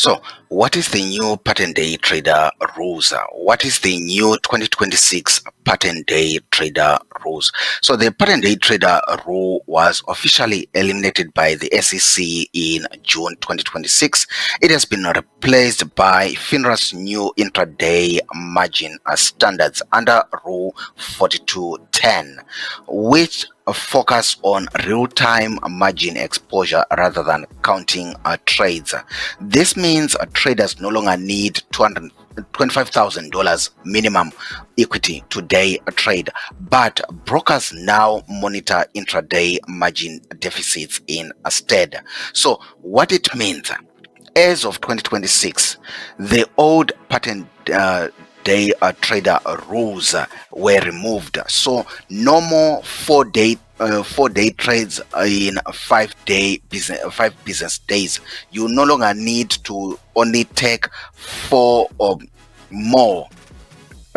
So, what is the new pattern day trader rules? What is the new 2026 pattern day trader rules? So, the pattern day trader rule was officially eliminated by the SEC in June 2026. It has been replaced by FINRA's new intraday margin standards under Rule 4210, which focus on real-time margin exposure rather than counting trades. This means traders no longer need $25,000 minimum equity to day trade, but brokers now monitor intraday margin deficits instead. So what it means, as of 2026, the old pattern day trader rules were removed. So no more 4-day trades in 5 business days. You no longer need to only take 4 or more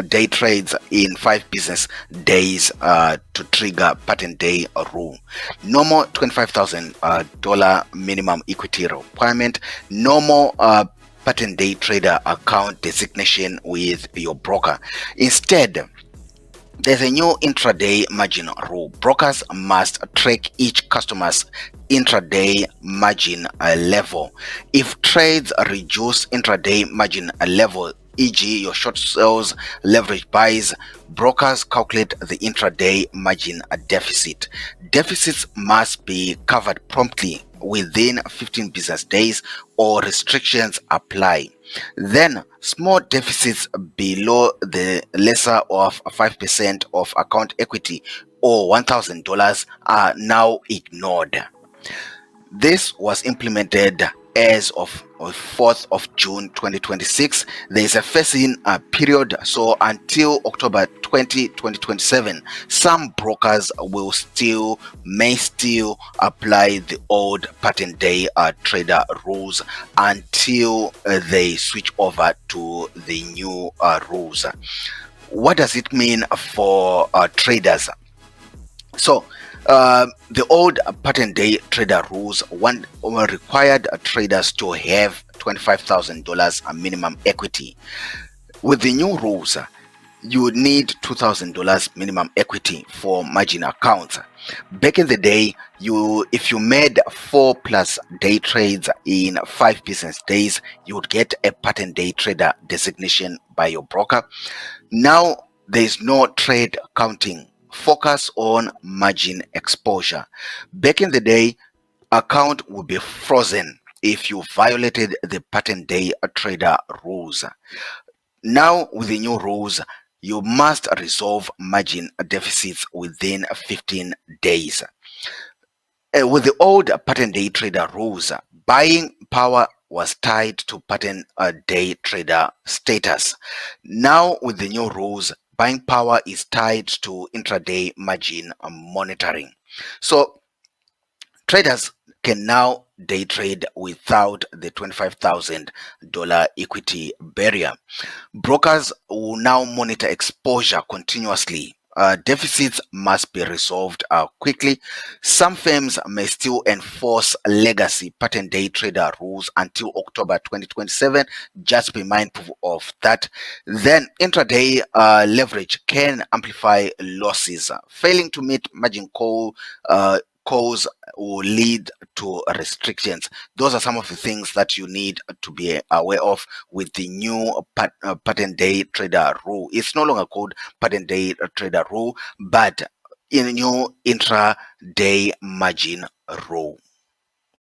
day trades in 5 business days to trigger pattern day rule. No more $25,000 minimum equity requirement. No more pattern day trader account designation with your broker. Instead, there's a new intraday margin rule. Brokers must track each customer's intraday margin level. If trades reduce intraday margin level, e.g. your short sales, leverage buys, brokers calculate the intraday margin deficit. Deficits must be covered promptly within 15 business days or restrictions apply. Then small deficits below the lesser of 5% of account equity or $1,000 are now ignored. This was implemented as of 4th of June 2026. There is a phase-in period, so until October 2027, some brokers may still apply the old pattern day trader rules until they switch over to the new rules. What does it mean for traders? So the old pattern day trader rules required traders to have $25,000 minimum equity. With the new rules, you need $2,000 minimum equity for margin accounts. Back in the day, if you made 4+ day trades in 5 business days, you would get a pattern day trader designation by your broker. Now there is no trade counting. Focus on margin exposure. Back in the day, account would be frozen if you violated the pattern day trader rules. Now with the new rules, you must resolve margin deficits within 15 days. With the old pattern day trader rules, buying power was tied to pattern day trader status. Now with the new rules, buying power is tied to intraday margin monitoring. So traders can now day trade without the $25,000 equity barrier. Brokers will now monitor exposure continuously. Deficits must be resolved quickly. Some firms may still enforce legacy pattern day trader rules until October 2027. Just be mindful of that. Then intraday leverage can amplify losses. Failing to meet margin calls will lead to restrictions. Those are some of the things that you need to be aware of with the new pattern day trader rule. It's no longer called pattern day trader rule, but in new intraday margin rule.